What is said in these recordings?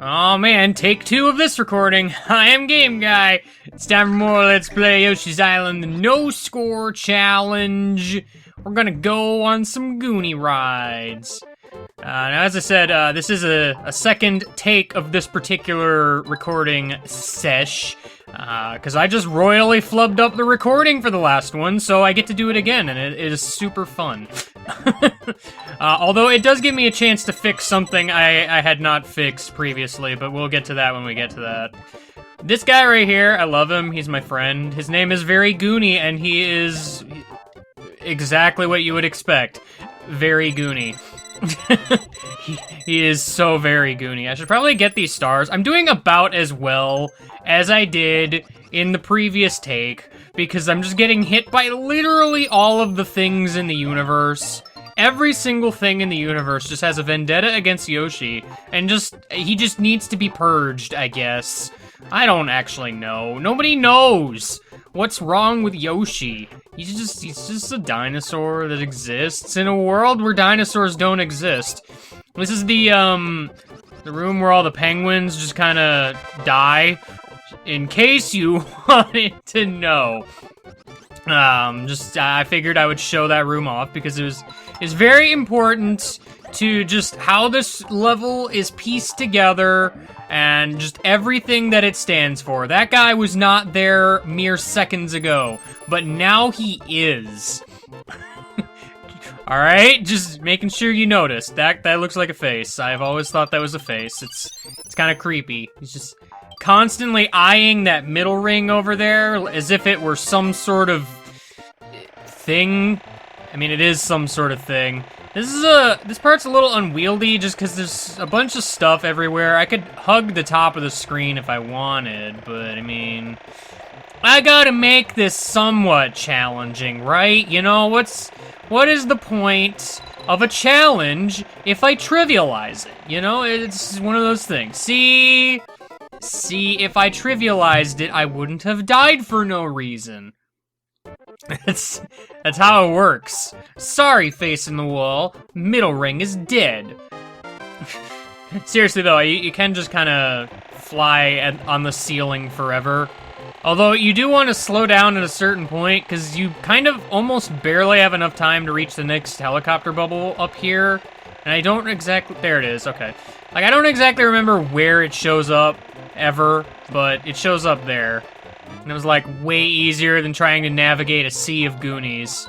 Oh man, take 2 of this recording. I am Game Guy. It's time for more Let's Play Yoshi's Island, the No Score Challenge. We're gonna go on some Goonie rides. Now, as I said, this is a second take of this particular recording sesh. Because I just royally flubbed up the recording for the last one, so I get to do it again, and it is super fun. Although it does give me a chance to fix something I had not fixed previously, but we'll get to that when we get to that. This guy right here, I love him, he's my friend. His name is Very Goonie, and he is exactly what you would expect. Very Goonie. he is so very Goonie. I should probably get these stars. I'm doing about as well as I did in the previous take, because I'm just getting hit by literally all of the things in the universe. Every single thing in the universe just has a vendetta against Yoshi, and he just needs to be purged, I guess. I don't actually know. Nobody knows what's wrong with Yoshi. He's just a dinosaur that exists in a world where dinosaurs don't exist. This is the room where all the penguins just kind of die, in case you wanted to know. I figured I would show that room off because it's very important to just how this level is pieced together and just everything that it stands for. That guy was not there mere seconds ago, but now he is. Alright, just making sure you notice. That looks like a face. I've always thought that was a face. It's kind of creepy. He's just constantly eyeing that middle ring over there as if it were some sort of thing. I mean, it is some sort of thing. This part's a little unwieldy just because there's a bunch of stuff everywhere. I could hug the top of the screen if I wanted, but I mean, I gotta make this somewhat challenging, right? You know, what is the point of a challenge if I trivialize it? You know, it's one of those things. See, if I trivialized it, I wouldn't have died for no reason. That's how it works. Sorry, face in the wall. Middle ring is dead. Seriously though, you can just kind of fly on the ceiling forever. Although you do want to slow down at a certain point, because you kind of almost barely have enough time to reach the next helicopter bubble up here. And I don't exactly... There it is, okay. Like, I don't exactly remember where it shows up, ever, but it shows up there. And it was, like, way easier than trying to navigate a sea of Goonies.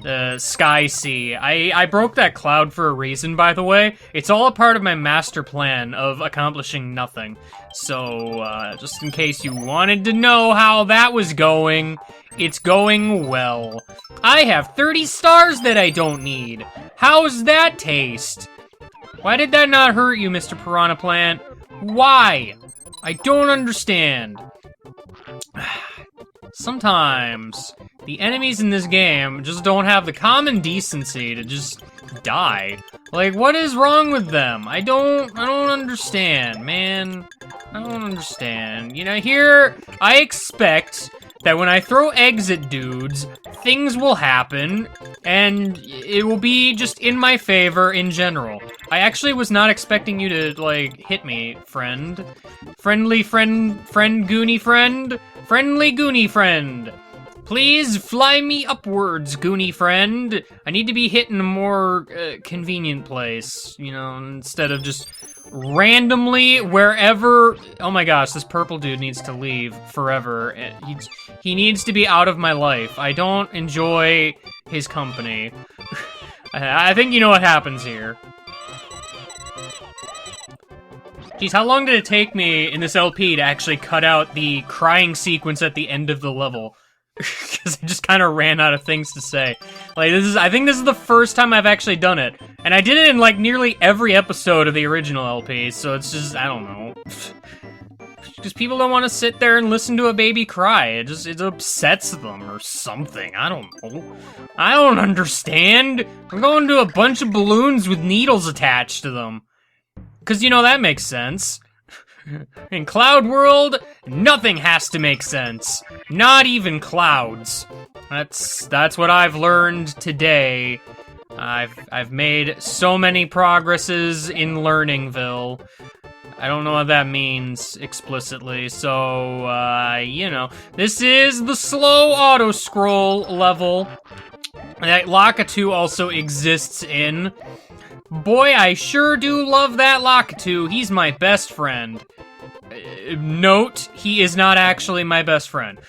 The Sky Sea. I broke that cloud for a reason, by the way. It's all a part of my master plan of accomplishing nothing. So, just in case you wanted to know how that was going, it's going well. I have 30 stars that I don't need. How's that taste? Why did that not hurt you, Mr. Piranha Plant? Why? I don't understand. Sometimes the enemies in this game just don't have the common decency to just die. Like, what is wrong with them? I don't understand, man. I don't understand. You know, here, I expect that when I throw eggs at dudes, things will happen, and it will be just in my favor in general. I actually was not expecting you to, like, hit me, friend. Friendly friend Goonie friend? Friendly Goonie friend. Please fly me upwards, Goonie friend. I need to be hit in a more convenient place, you know, instead of just randomly wherever. Oh my gosh, this purple dude needs to leave forever. He needs to be out of my life. I don't enjoy his company. I think you know what happens here. Jeez, how long did it take me in this LP to actually cut out the crying sequence at the end of the level? Because I just kind of ran out of things to say. Like, I think this is the first time I've actually done it. And I did it in, like, nearly every episode of the original LP, so it's just, I don't know. Because people don't want to sit there and listen to a baby cry. It upsets them or something. I don't know. I don't understand. I'm going to a bunch of balloons with needles attached to them. Because, you know, that makes sense. In Cloud World, nothing has to make sense. Not even clouds. That's what I've learned today. I've made so many progresses in Learningville. I don't know what that means explicitly, so, you know. This is the slow auto-scroll level that Lakitu also exists in. Boy, I sure do love that Lakitu. He's my best friend. Note, he is not actually my best friend.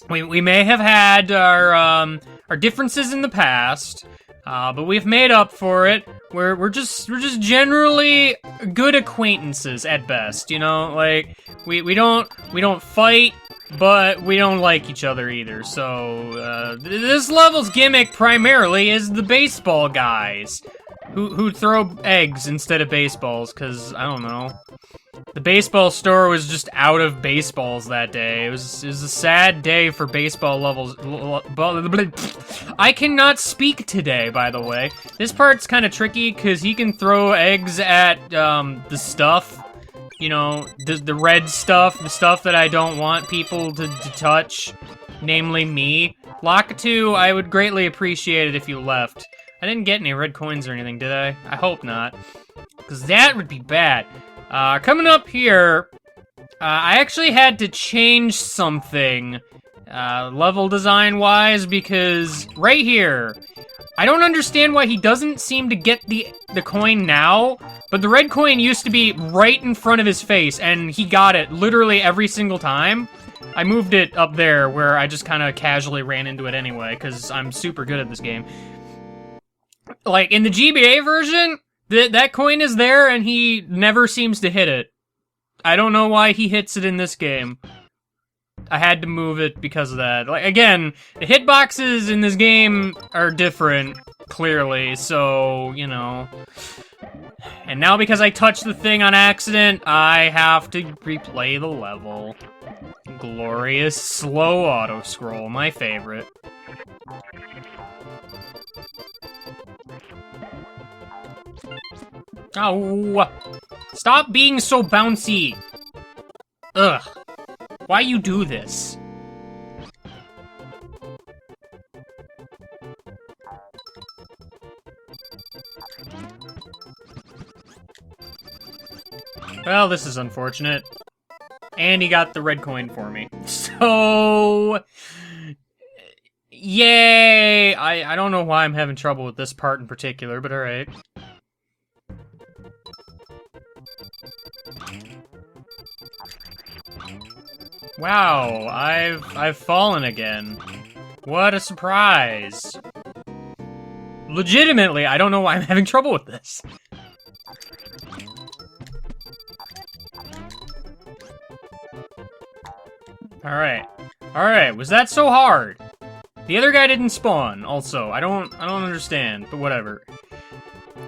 We may have had our differences in the past, but we've made up for it. We're just generally good acquaintances at best, you know? Like, we don't fight, but we don't like each other either. So, this level's gimmick primarily is the baseball guys who throw eggs instead of baseballs, because, I don't know. The baseball store was just out of baseballs that day. It was a sad day for baseball levels. I cannot speak today, by the way. This part's kind of tricky because he can throw eggs at the stuff. You know, the red stuff, the stuff that I don't want people to touch, namely me. Lakitu, I would greatly appreciate it if you left. I didn't get any red coins or anything, did I? I hope not, because that would be bad. Coming up here, I actually had to change something, level design-wise, because right here, I don't understand why he doesn't seem to get the coin now, but the red coin used to be right in front of his face, and he got it literally every single time. I moved it up there, where I just kind of casually ran into it anyway, because I'm super good at this game. Like, in the GBA version, that coin is there, and he never seems to hit it. I don't know why he hits it in this game. I had to move it because of that. Like, again, the hitboxes in this game are different, clearly, so, you know. And now because I touched the thing on accident, I have to replay the level. Glorious slow auto-scroll, my favorite. Oh, stop being so bouncy. Ugh, why you do this? Well, this is unfortunate. And he got the red coin for me. So, yay! I don't know why I'm having trouble with this part in particular, but alright. Wow, I've fallen again. What a surprise. Legitimately, I don't know why I'm having trouble with this. Alright. Alright, was that so hard? The other guy didn't spawn, also. I don't understand, but whatever.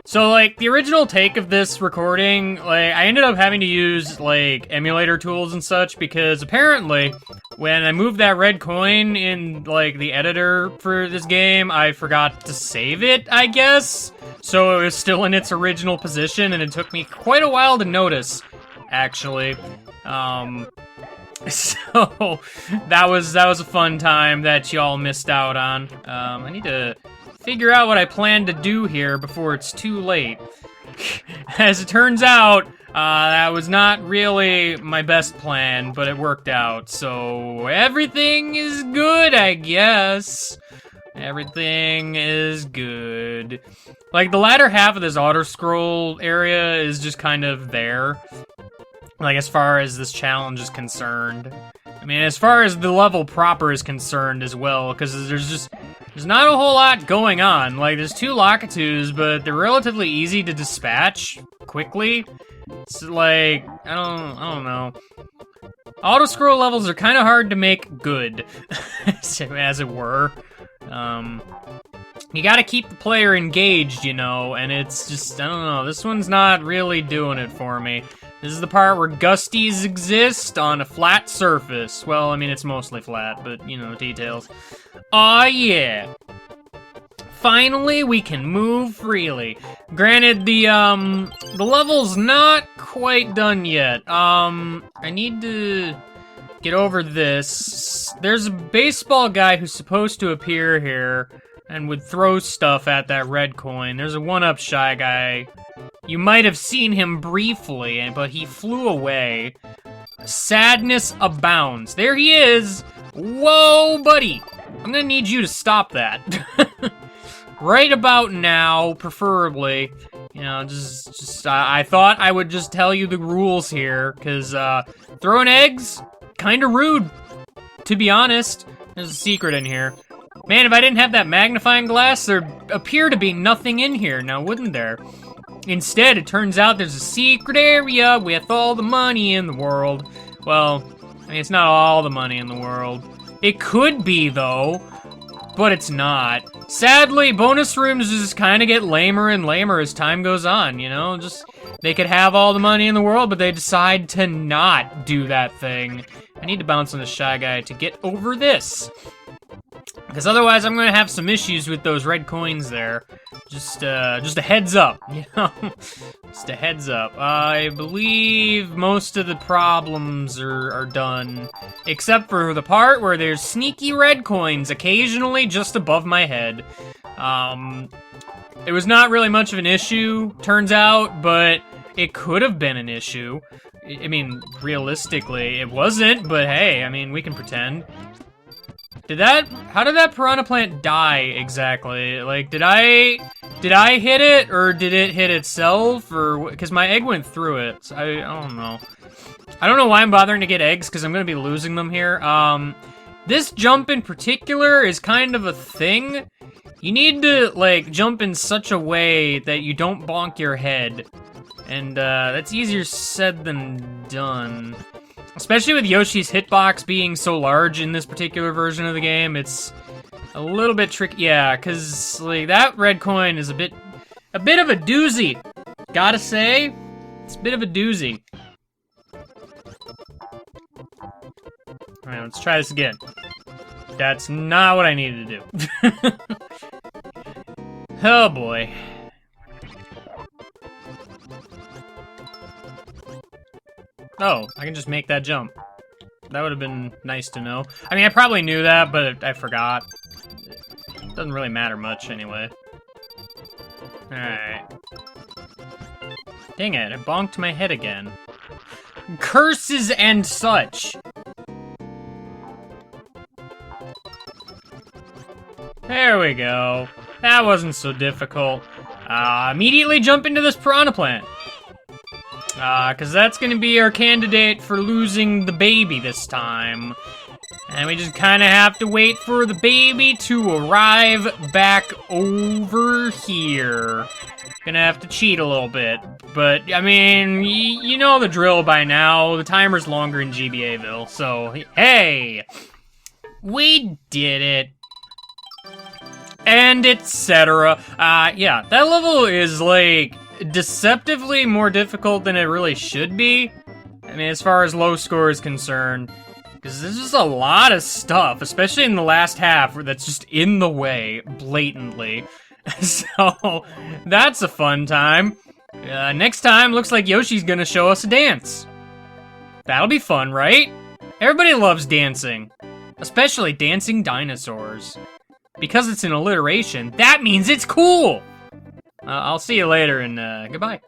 So, like, the original take of this recording, like, I ended up having to use, like, emulator tools and such, because apparently, when I moved that red coin in, like, the editor for this game, I forgot to save it, I guess? So it was still in its original position, and it took me quite a while to notice, actually. So, that was a fun time that y'all missed out on. I need to figure out what I plan to do here before it's too late. As it turns out, that was not really my best plan, but it worked out, so everything is good, I guess. Everything is good. Like, the latter half of this auto-scroll area is just kind of there. Like, as far as this challenge is concerned. I mean, as far as the level proper is concerned as well, because there's not a whole lot going on. Like, there's two Lakitus, but they're relatively easy to dispatch quickly. It's like, I don't know. Auto-scroll levels are kind of hard to make good, as it were. You gotta keep the player engaged, you know, and it's just, I don't know, this one's not really doing it for me. This is the part where gusties exist on a flat surface. Well, I mean, it's mostly flat, but, you know, details. Aw, yeah. Finally, we can move freely. Granted, the level's not quite done yet. I need to get over this. There's a baseball guy who's supposed to appear here and would throw stuff at that red coin. There's a one-up shy guy You might have seen him briefly, but he flew away. Sadness abounds. There he is! Whoa, buddy! I'm gonna need you to stop that. Right about now, preferably. You know, I thought I would just tell you the rules here, because, throwing eggs, kinda rude, to be honest. There's a secret in here. Man, if I didn't have that magnifying glass, there'd appear to be nothing in here, now wouldn't there? Instead, it turns out there's a secret area with all the money in the world. Well, I mean, it's not all the money in the world. It could be, though, but it's not. Sadly, bonus rooms just kind of get lamer and lamer as time goes on, you know? Just, they could have all the money in the world, but they decide to not do that thing. I need to bounce on the Shy Guy to get over this. Because otherwise, I'm gonna have some issues with those red coins there. Just a heads up, you know? Just a heads up. I believe most of the problems are done. Except for the part where there's sneaky red coins occasionally just above my head. It was not really much of an issue, turns out, but it could have been an issue. I mean, realistically, it wasn't, but hey, I mean, we can pretend. How did that piranha plant die exactly? Like, did I hit it, or did it hit itself, or, because my egg went through it, so I don't know. I don't know why I'm bothering to get eggs, because I'm going to be losing them here. This jump in particular is kind of a thing. You need to, like, jump in such a way that you don't bonk your head. And, that's easier said than done. Especially with Yoshi's hitbox being so large in this particular version of the game, it's a little bit tricky. Yeah, because, like, that red coin is a bit of a doozy. Gotta say, it's a bit of a doozy. Alright, let's try this again. That's not what I needed to do. Oh boy. Oh, I can just make that jump. That would have been nice to know. I mean, I probably knew that, but I forgot. It doesn't really matter much anyway. Alright. Dang it, I bonked my head again. Curses and such! There we go. That wasn't so difficult. Immediately jump into this piranha plant. Because that's gonna be our candidate for losing the baby this time. And we just kind of have to wait for the baby to arrive back over here. Gonna have to cheat a little bit. But, I mean, you know the drill by now. The timer's longer in GBAville, so, hey! We did it. And etc. Yeah, that level is, like, deceptively more difficult than it really should be. I mean, as far as low score is concerned. Because there's just a lot of stuff, especially in the last half, that's just in the way, blatantly. So, that's a fun time. Next time, looks like Yoshi's gonna show us a dance. That'll be fun, right? Everybody loves dancing. Especially dancing dinosaurs. Because it's an alliteration, that means it's cool! I'll see you later, and goodbye.